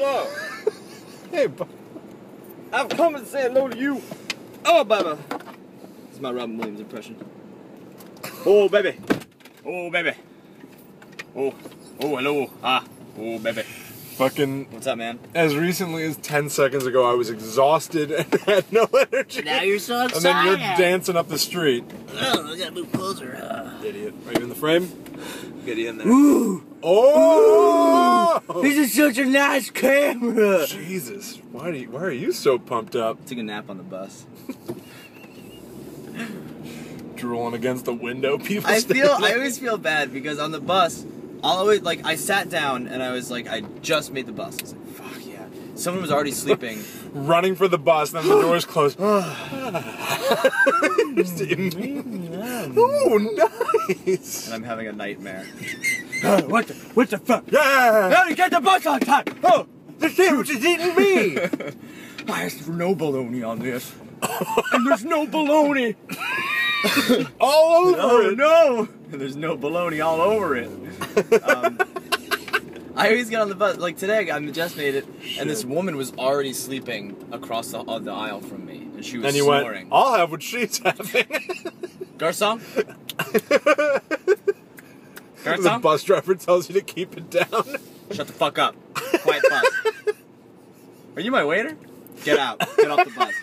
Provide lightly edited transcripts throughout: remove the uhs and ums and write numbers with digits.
Hello. Hey, I've come and say hello to you. Oh, baby. This is my Robin Williams impression. Oh, baby. Oh, baby. Oh, hello. Ah, oh, baby. Fucking. What's up, man? As recently as 10 seconds ago, I was exhausted and had no energy. Now you're so excited. And then you're dancing up the street. Oh, I gotta move closer. Idiot. Are you in the frame? Get you in there. Ooh! Oh! This is such a nice camera! Jesus. Why are you so pumped up? Took a nap on the bus. Drooling against the window, people. I always feel bad because on the bus, I sat down and I was like, I just made the bus. I was like, fuck yeah. Someone was already sleeping. Running for the bus, then the doors closed. Oh, nice. And I'm having a nightmare. What the fuck? Yeah! How to get the bus on time? Oh, the sandwich is eating me! There's no bologna on this. And there's no bologna! All over it! No! There's no bologna all over it. I always get on the bus, like today I just made it, and this woman was already sleeping across the aisle from me, and she was snoring. Went, I'll have what she's having. Garçon? The bus driver tells you to keep it down. Shut the fuck up. Quiet bus. Are you my waiter? Get out. Get off the bus.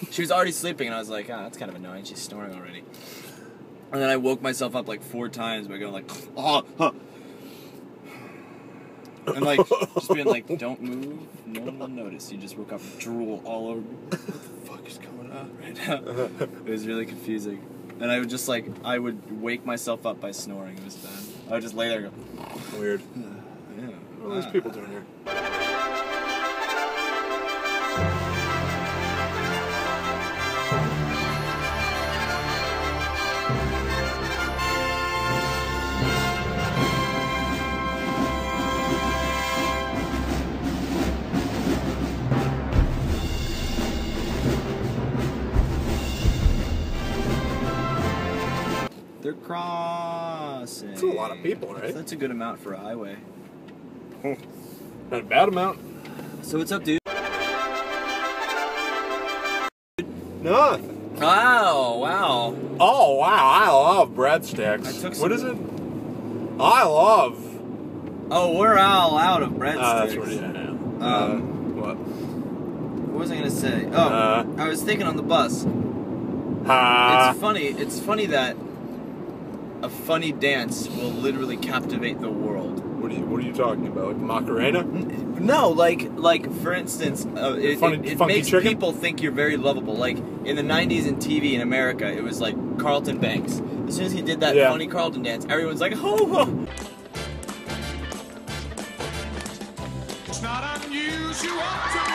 She was already sleeping, and I was like, oh, that's kind of annoying. She's snoring already. And then I woke myself up like 4 times by going like, oh, huh. And like, just being like, don't move, no one will notice. You just woke up and drool all over. What the fuck is going on right now? It was really confusing. And I would just like, I would wake myself up by snoring. It was bad. I would just lay there and go, weird. Yeah. What are these people doing here? They're crossing. That's a lot of people, right? That's a good amount for a highway. Not a bad amount. So what's up, dude? Nothing. Wow, wow. Oh, wow. I love breadsticks. I took some... What is it? I love... Oh, we're all out of breadsticks. That's what it is. What? What was I gonna say? Oh, I was thinking on the bus. It's funny that a funny dance will literally captivate the world. What are you talking about? Like Macarena? No, like for instance, it makes chicken? people think you're very lovable. Like in the 90s in TV in America, it was like Carlton Banks. As soon as he did that funny Carlton dance, everyone's like, oh. It's not unusual to be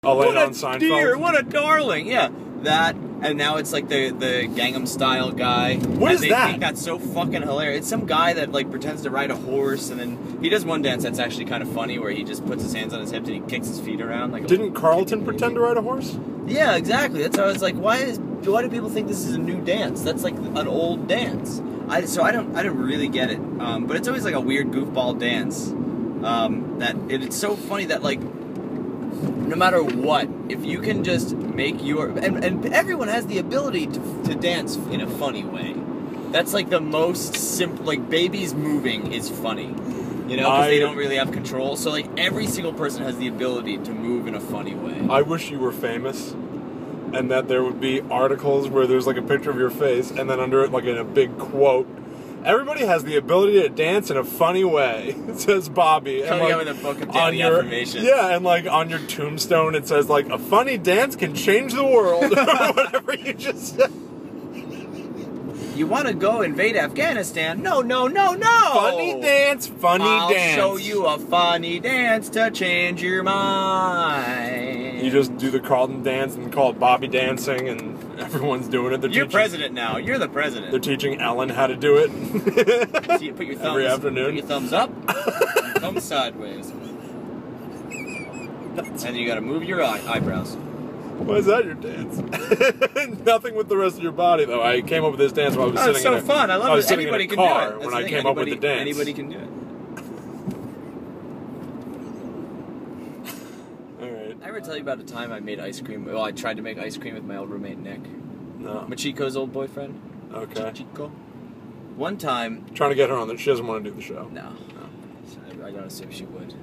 What a dear, what a darling. Yeah, that, and now it's like the Gangnam Style guy. What is that? They think that's so fucking hilarious. It's some guy that like pretends to ride a horse, and then he does one dance that's actually kind of funny, where he just puts his hands on his hips and he kicks his feet around like. Didn't Carlton pretend to ride a horse? Yeah, exactly. That's how I was like, why do people think this is a new dance? That's like an old dance. I don't really get it. But it's always like a weird goofball dance. It's so funny that like. No matter what, if you can just make and everyone has the ability to dance in a funny way. That's like the most simple, like babies moving is funny, you know, because they don't really have control. So like every single person has the ability to move in a funny way. I wish you were famous, and that there would be articles where there's like a picture of your face, and then under it like in a big quote, everybody has the ability to dance in a funny way, says Bobby. Coming out with a book of daily affirmations. Yeah, and like on your tombstone it says like, a funny dance can change the world, or whatever you just said. You want to go invade Afghanistan? No. Funny dance, I'll show you a funny dance to change your mind. You just do the Carlton dance and call it Bobby dancing, and everyone's doing it. You're president now. You're the president. They're teaching Ellen how to do it. So you put your thumbs, every afternoon. Put your thumbs up, your thumbs sideways. And you gotta move your eyebrows. Why is that your dance? Nothing with the rest of your body, though. I came up with this dance while I was sitting It's so in a, fun. I love I was it. sitting Anybody in a can car do it. when That's I the came thing. up with the dance. Anybody can do it. All right. I ever tell you about the time I made ice cream? Well, I tried to make ice cream with my old roommate Nick, No. Machiko's old boyfriend. Okay. Chico. One time, Trying to get her on the. She doesn't want to do the show. no, I don't assume she would.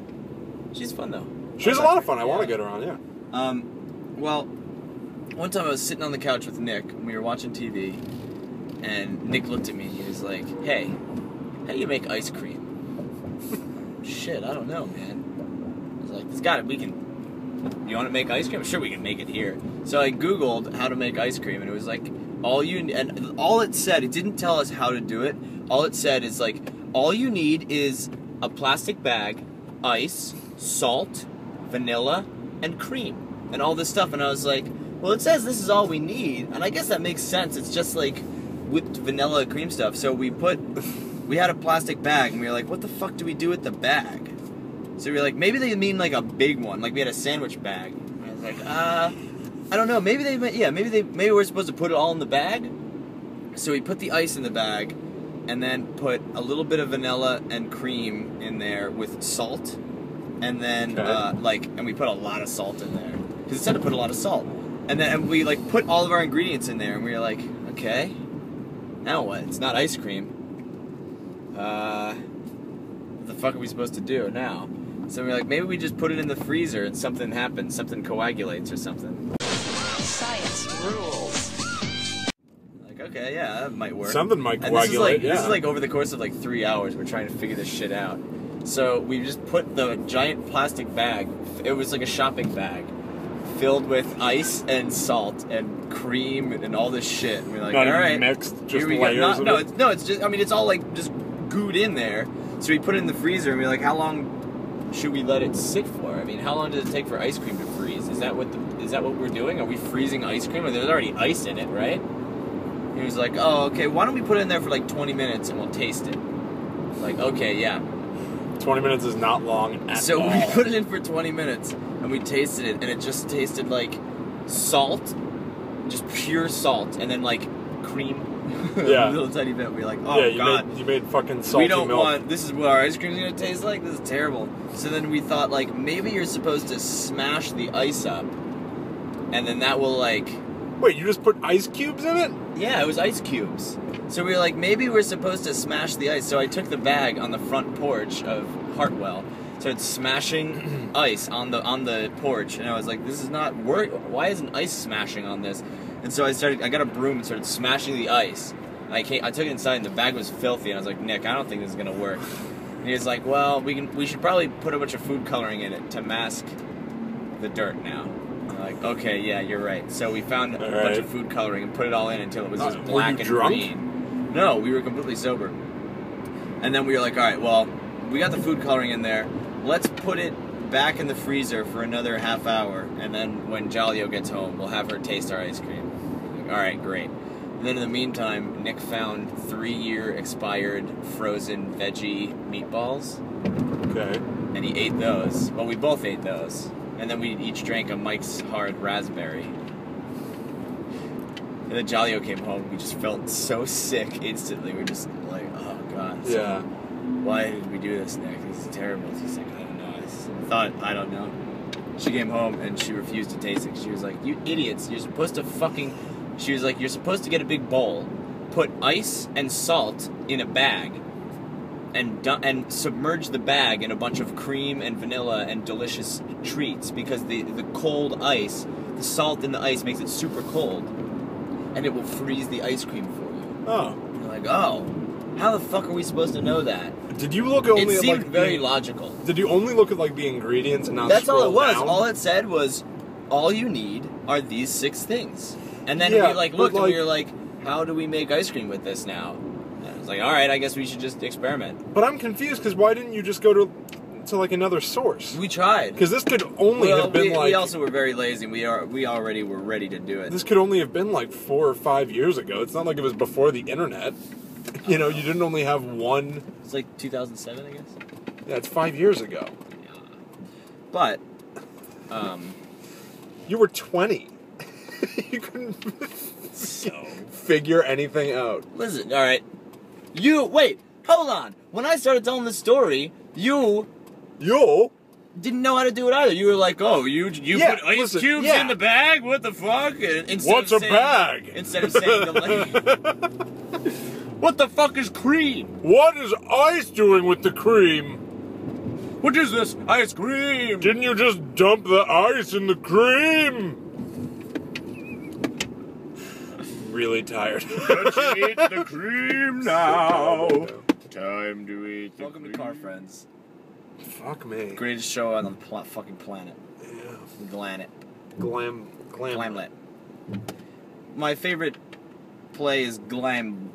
She's fun though. She's a lot of fun. I want to get her on. Yeah. Well, one time I was sitting on the couch with Nick, and we were watching TV, and Nick looked at me and he was like, "Hey, how do you make ice cream?" Shit, I don't know, man. I was like, "This got it. We can. You want to make ice cream? Sure, we can make it here." So I Googled how to make ice cream, and it was like all it said. It didn't tell us how to do it. All it said is like all you need is a plastic bag, ice, salt, vanilla, and cream. And all this stuff, and I was like, well, it says this is all we need, and I guess that makes sense. It's just like whipped vanilla cream stuff. So we had a plastic bag, and we were like, what the fuck do we do with the bag? So we were like, maybe they mean like a big one, like we had a sandwich bag. And I was like, I don't know. Maybe maybe we're supposed to put it all in the bag. So we put the ice in the bag, and then put a little bit of vanilla and cream in there with salt, and then and we put a lot of salt in there. Because it said to put a lot of salt. And we like put all of our ingredients in there, and we were like, okay, now what? It's not ice cream. What the fuck are we supposed to do now? So we were like, maybe we just put it in the freezer and something happens, something coagulates or something. Science rules. Like, okay, yeah, that might work. Something might And coagulate. this is like over the course of like 3 hours, we're trying to figure this shit out. So we just put the giant plastic bag, it was like a shopping bag, filled with ice and salt and cream and all this shit. And we're like, Not all even right, mixed, just here we layers go. of it? It's just, I mean, it's all like just gooed in there. So we put it in the freezer, and we're like, how long should we let it sit for? I mean, how long does it take for ice cream to freeze? Is that what we're doing? Are we freezing ice cream? Or there's already ice in it, right? He was like, oh, okay, why don't we put it in there for like 20 minutes and we'll taste it? Like, okay, yeah. 20 minutes is not long at all. So we put it in for 20 minutes, and we tasted it, and it just tasted like salt, just pure salt, and then like cream. Yeah. A little tiny bit. We were like, oh, yeah, God. you made fucking salty We don't milk. this is what our ice cream's gonna taste like? This is terrible. So then we thought, like, maybe you're supposed to smash the ice up, and then that will, like... Wait, you just put ice cubes in it? Yeah, it was ice cubes. So we were like, maybe we're supposed to smash the ice. So I took the bag on the front porch of Hartwell, started smashing ice on the porch, and I was like, this is not work. Why isn't ice smashing on this? And so I got a broom and started smashing the ice. And I took it inside, and the bag was filthy, and I was like, Nick, I don't think this is gonna work. And he was like, well, we should probably put a bunch of food coloring in it to mask the dirt now. I'm like, okay, yeah, you're right. So we found a bunch of food coloring and put it all in until it was just black and drunk? green. No, we were completely sober. And then we were like, all right, well, we got the food coloring in there. Let's put it back in the freezer for another half hour, and then when Jalio gets home, we'll have her taste our ice cream. Like, all right, great. And then in the meantime, Nick found 3-year expired frozen veggie meatballs. Okay. And he ate those. Well, we both ate those. And then we each drank a Mike's Hard Raspberry. And then Jalio came home. We just felt so sick instantly. We're just like, oh, God. So Yeah. why did we do this, Nick? This is terrible. She's like, I don't know. I don't know. She came home and she refused to taste it. She was like, you idiots. You're supposed to She was like, you're supposed to get a big bowl, put ice and salt in a bag, and submerge the bag in a bunch of cream and vanilla and delicious treats, because the cold ice, the salt in the ice makes it super cold, and it will freeze the ice cream for you. Oh. And you're like, oh, how the fuck are we supposed to know that? Did you look only It at seemed like very logical. Did you only look at like the ingredients and not That's all scroll it was. down? All it said was, all you need are these 6 things. And then Yeah, we like but, looked and we like- were like, how do we make ice cream with this now? And I was like, all right, I guess we should just experiment. But I'm confused because why didn't you just go to like another source? We tried. Because this could only have been we also were very lazy. We already were ready to do it. This could only have been like 4 or 5 years ago. It's not like it was before the internet. You know, you didn't only have one. It's like 2007, I guess. Yeah, it's 5 years ago. But, You were 20. You couldn't figure anything out. Listen, all right. Wait, hold on. When I started telling this story, you Yo. didn't know how to do it either. You were like, "Oh, you Yeah, put ice listen, cubes yeah. in the bag? What the fuck?" And What's a bag? Instead of saying the what the fuck is cream? What is ice doing with the cream? What is this? Ice cream. Didn't you just dump the ice in the cream? Really tired. Let's eat the cream now. Time to eat the Welcome to Car Friends. Fuck me. Greatest show on the fucking planet. Yeah. Glamlet. My favorite play is Glam.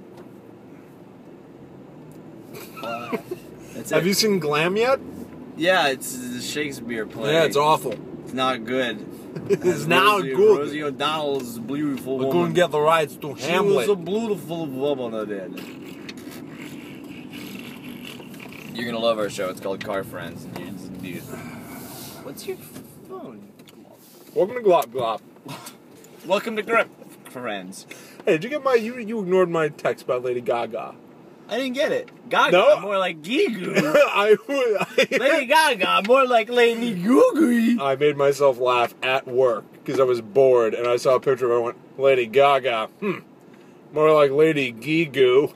That's it. Have you seen Glam yet? Yeah, it's a Shakespeare play. Yeah, it's awful. It's not good. It's not good. Rosie O'Donnell's a beautiful We woman. couldn't get the rights to She Hamlet. was a beautiful woman. You're gonna love our show. It's called Car Friends. What's your phone? Welcome to Glop Glop. Welcome to Grip Friends. Hey, did you get my... You ignored my text about Lady Gaga. I didn't get it. Gaga, No. more like Gigu. Lady I Gaga, more like Lady Googly. made myself laugh at work because I was bored and I saw a picture of her and went, Lady Gaga. More like Lady Gigu.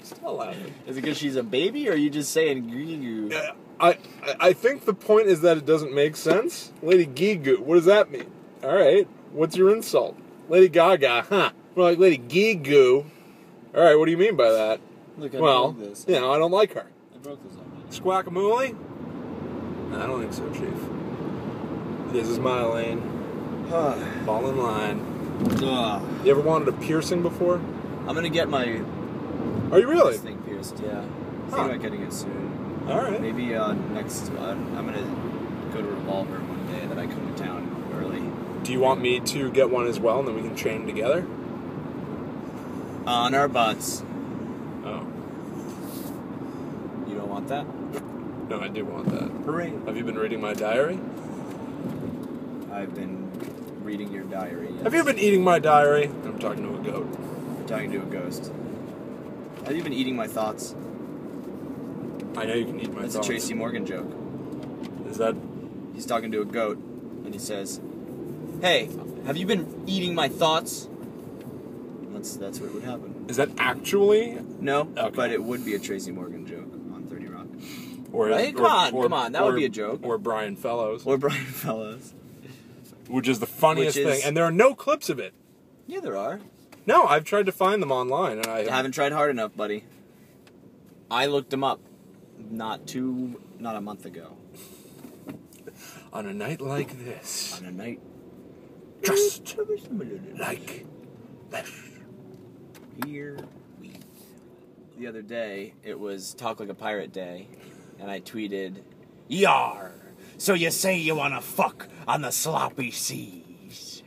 Still laughing. Is it because she's a baby, or are you just saying Gigu? I think the point is that it doesn't make sense. Lady Gigu, what does that mean? Alright, what's your insult? Lady Gaga, huh? More like Lady Gigu. Alright, what do you mean by that? Look, I Well, broke this. you know, I don't like her. I broke this already. Squackamooly? I don't think so, Chief. This is my lane. Fall in line. You ever wanted a piercing before? I'm gonna get my Are you really? this thing pierced. Yeah, thinking Huh. about getting it soon. Alright. Maybe next. I'm gonna go to Revolver one day that I come to town early. Do you want me to get one as well and then we can chain together? On our butts. Oh. You don't want that? No, I do want that. Hooray! Have you been reading my diary? I've been reading your diary. Yes. Have you been eating my diary? I'm talking to a goat. You're talking to a ghost. Have you been eating my thoughts? I know you can eat my That's thoughts. a Tracy Morgan joke. Is that... He's talking to a goat, and he says, "Hey, have you been eating my thoughts?" That's what would happen. Is that actually... No, Okay. but it would be a Tracy Morgan joke on 30 Rock. Or Right? Come on, that would be a joke. Or Brian Fellows. Or Brian Fellows. Which is the funniest Which is- thing. And there are no clips of it. Yeah, there are. No, I've tried to find them online, and I You haven't tried hard enough, buddy. I looked them up not a month ago. On a night like this, On a night just like this. here we. The other day, it was Talk Like a Pirate Day, and I tweeted, "Yar! So you say you wanna fuck on the sloppy seas?"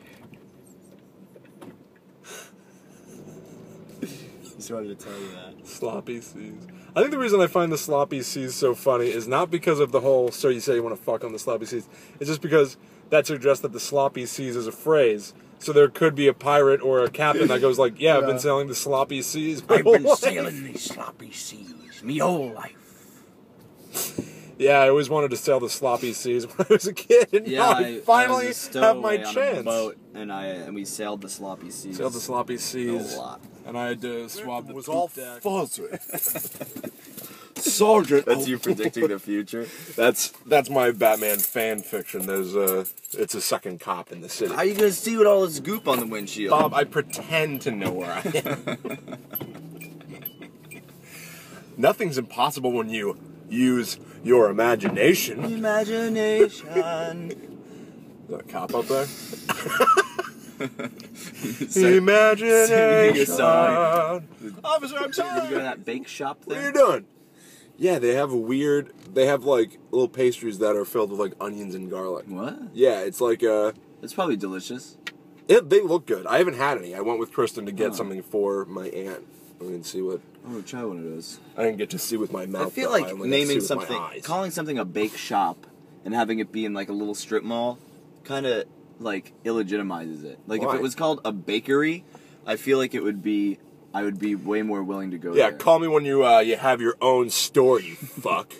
Just wanted to tell you that. Sloppy seas. I think the reason I find the sloppy seas so funny is not because of the whole "so you say you want to fuck on the sloppy seas." It's just because that suggests that the sloppy seas is a phrase. So there could be a pirate or a captain that goes like, "Yeah, I've been sailing the sloppy seas. my I've whole been life." sailing these sloppy seas me whole life. Yeah, I always wanted to sail the sloppy seas when I was a kid, and now I finally was a have my stowaway on a chance. boat, and we sailed the sloppy seas. Sailed the sloppy a seas, lot. and I had to swab the was poop all deck. fuzzy. Sergeant. That's you predicting the future. That's my Batman fan fiction. There's it's a second cop in the city. How are you gonna see with all this goop on the windshield? Bob, I pretend to know where I am. Nothing's impossible when you use your imagination. Imagination. Is that a cop up there? Singing Imagination. a song. Officer, I'm Did sorry. you go to that bake shop What are you there? doing? Yeah, they have like little pastries that are filled with like onions and garlic. What? Yeah, it's like It's probably delicious. they look good. I haven't had any. I went with Kristen to get something for my aunt. I didn't see what. I'm gonna try one of those. I didn't get to see with my mouth. I feel though. like only got to see naming with my something, eyes. calling something a bake shop, and having it be in like a little strip mall, kind of like illegitimizes it. Like Why? if it was called a bakery, I feel like it would be. I would be way more willing to go Yeah, there. call me when you have your own store, you fuck.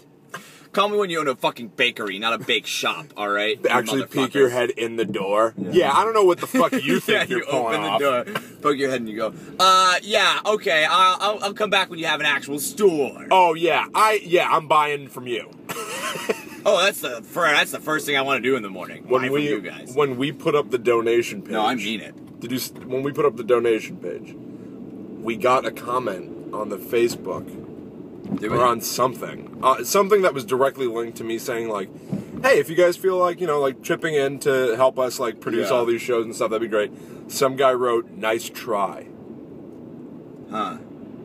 Call me when you own a fucking bakery, not a bake shop. All right. You Actually, peek your motherfuckers. head in the door. Yeah, I don't know what the fuck you think Yeah, you're you pulling open off. the door, poke your head, and you go, yeah, okay, I'll come back when you have an actual store. Oh yeah, I'm buying from you. Oh, that's the first thing I want to do in the morning. Buy from you guys. When we put up the donation page. No, I mean it. When we put up the donation page, we got a comment on the Facebook or on something that was directly linked to me saying like, hey, if you guys feel like, like chipping in to help us like produce all these shows and stuff, that'd be great. Some guy wrote, nice try. Huh.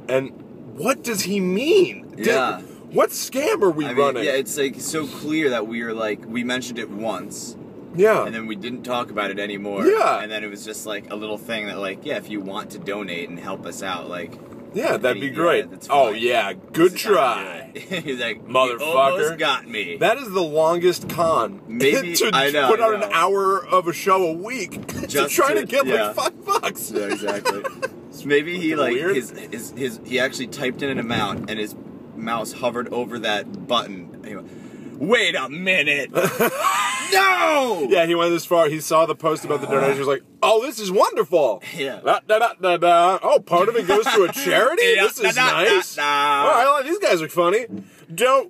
And what does he mean? Yeah. What scam are we running? Yeah, it's like so clear that we mentioned it once. Yeah. And then we didn't talk about it anymore. Yeah. And then it was just like a little thing that like, yeah, if you want to donate and help us out, like. Yeah, that'd be great. That's Oh fine. yeah, good try. He's like, motherfucker. You almost got me. That is the longest con. Maybe to I know, put out I know. an hour of a show a week to Just try to to- get yeah. like $5. Yeah, exactly. So maybe he like Weird. he actually typed in an amount and his mouse hovered over that button. And he went, wait a minute! No! Yeah, he went this far. He saw the post about the donation. He was like, "Oh, this is wonderful." Yeah. Oh, part of it goes to a charity. Yeah, This is nice. da. All right, these guys are funny. Whoa!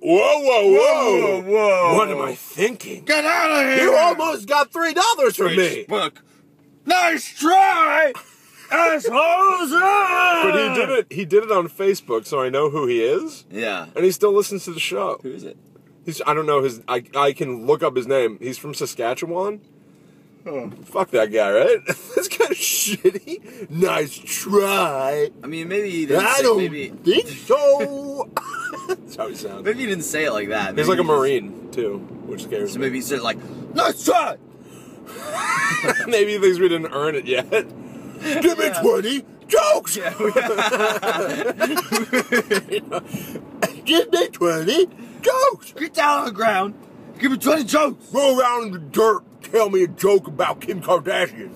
Whoa. What am I thinking? Get out of here! You almost got $3 from me. Facebook. Nice try, assholes! But he did it on Facebook, so I know who he is. Yeah. And he still listens to the show. Who is it? I don't know I can look up his name. He's from Saskatchewan. Oh. Fuck that guy, right? That's kind of shitty. Nice try. I mean, maybe he didn't I say, don't maybe think so. That's how he sounds. maybe he didn't say it like that. He's Maybe like a he just- Marine, too, which scares So me. maybe he said like, nice try! Maybe he thinks we didn't earn it yet. Give me 20 jokes! Yeah. Give me 20 jokes! Get down on the ground. Give me 20 jokes. Roll around in the dirt. Tell me a joke about Kim Kardashian.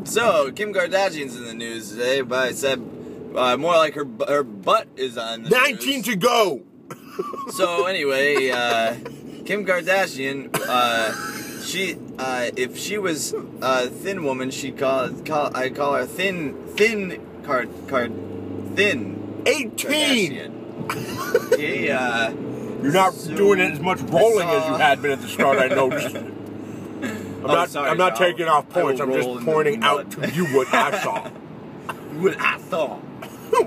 So, Kim Kardashian's in the news today, but I said more like her butt is on the 19 news. to go. So anyway, Kim Kardashian, if she was a thin woman, I'd call her thin 18. Kardashian. You're not So- doing it as much rolling as you had been at the start, I noticed. Sorry, I'm not Sal. taking off I will points. I'm roll just in the pointing out mud. to you what I saw. What I thought,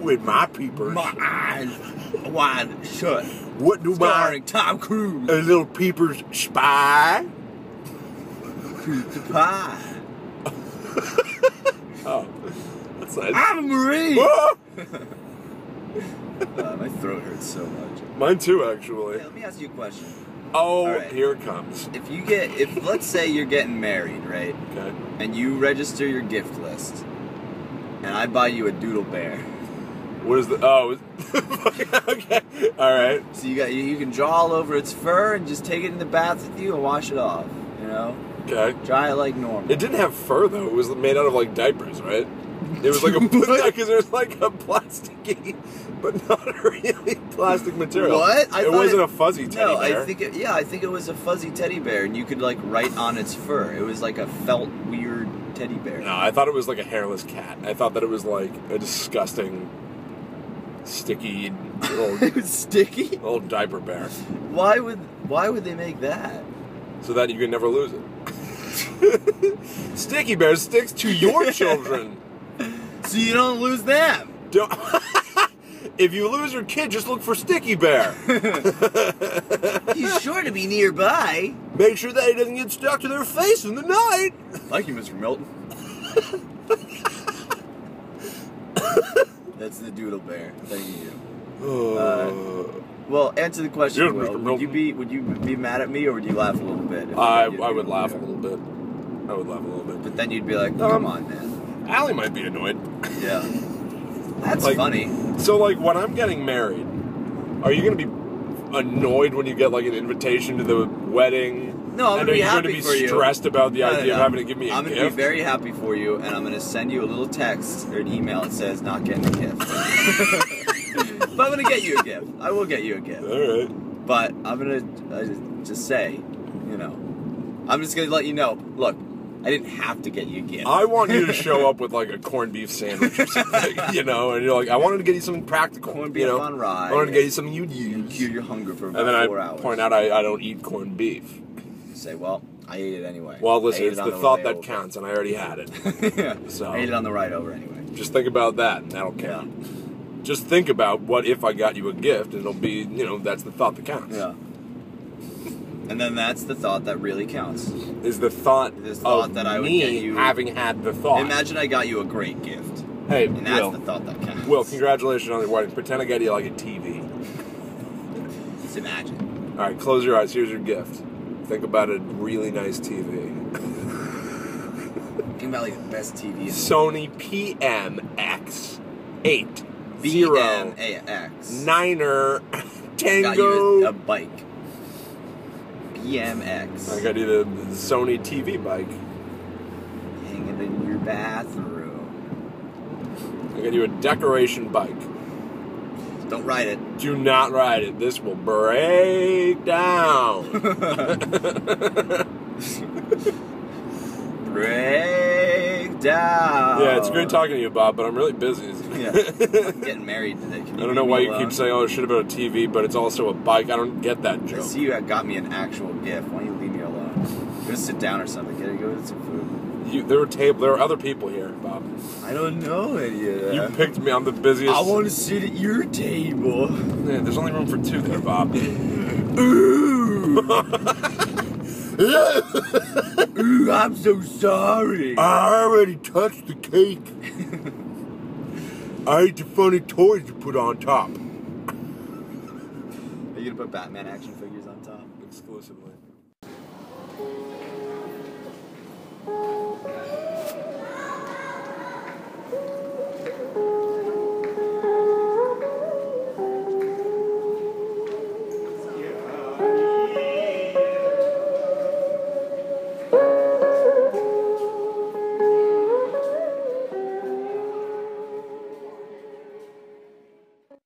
With my peepers. my eyes wide shut, What do starring my Tom Cruise. little peepers spy? Pie. Oh, that's nice. I'm a Marine. Ah! My throat hurts so much. Mine too, actually. Hey, let me ask you a question. Oh, All right. here it comes. If let's say you're getting married, right? Okay. And you register your gift list, and I buy you a doodle bear. What is the? Oh, okay. All right. So you can draw all over its fur and just take it in the bath with you and wash it off. You know, Okay. dry it like normal. It didn't have fur though. It was made out of like diapers, right? It was like because it was like a plasticky, but not really plastic material. What? It wasn't a fuzzy teddy No, bear. I think it was a fuzzy teddy bear, and you could like write on its fur. It was like a felt weird teddy bear. No, I thought it was like a hairless cat. I thought that it was like a disgusting, sticky It little, was sticky. little diaper bear, Why would they make that? so that you can never lose it. Sticky bear sticks to your children. So you don't lose them. Don't. If you lose your kid, just look for Sticky Bear. He's sure to be nearby. Make sure that he doesn't get stuck to their face in the night. Thank you, Mr. Milton. That's the doodle bear. Thank you. Well, answer the question, Yes, Will. Mr. Would you Milton. be mad at me, or would you laugh a little bit? if I did would doodle laugh a bear? little bit. I would laugh a little bit. But then you'd be like, come on, man. Allie might be annoyed. Yeah. That's Like- funny. So, like, when I'm getting married, are you gonna be annoyed when you get like an invitation to the wedding? No, I'm and gonna be are happy you for going to be you. stressed about the No, idea of having to give me a I'm gift? gonna be very happy for you, and I'm gonna send you a little text or an email that says not getting a gift. But I'm gonna get you a gift. I will get you a gift. All right. But I'm gonna just say, you know, I'm just gonna let you know. Look, I didn't have to get you a gift. I want you to show up with like a corned beef sandwich or something, you know, and you're like, I wanted to get you something practical. Corned beef you know? on rye. I wanted to get you something you'd use. Cue your hunger for And about then 4 I hours. point out I don't eat corned beef. You say, well, I ate it anyway. Well, listen, I ate it's it on the thought way that over. counts, and I already had it. Yeah. So I ate it on the ride over anyway. just think about that, and that'll count. Yeah. Just think about what if I got you a gift, and it'll be, you know, that's the thought that counts. Yeah. And then that's the thought that really counts. Is the thought This thought of that I would me get you- having had the thought. Imagine I got you a great gift. Hey, And that's Will. the thought that counts. Will, congratulations on your wedding. Pretend I got you like a TV. Just imagine. All right, close your eyes. Here's your gift. Think about a really nice TV. Think about like the best TV in the Sony PMX8 BMAX. Niner Got Tango. you a bike. BMX. I got you the Sony TV bike. Hanging in your bathroom. I got you a decoration bike. Don't ride it. Do not ride it. This will break down. Break down. Yeah, it's great talking to you, Bob, but I'm really busy. Yeah. I'm getting married today. Can I don't leave know me why you alone? keep saying, oh, shit about a TV, but it's also a bike. I don't get that I joke. see you got me an actual gift. Why don't you leave me alone? Go sit down or something. Go get some food. There were other people here, Bob. I don't know any of that. You picked me. I'm the busiest. I want to sit at your table. Yeah, there's only room for 2 there, Bob. Ooh. Ooh, I'm so sorry. I already touched the cake. I ate the funny toys you put on top. Are you gonna put Batman action figures on top? Exclusively.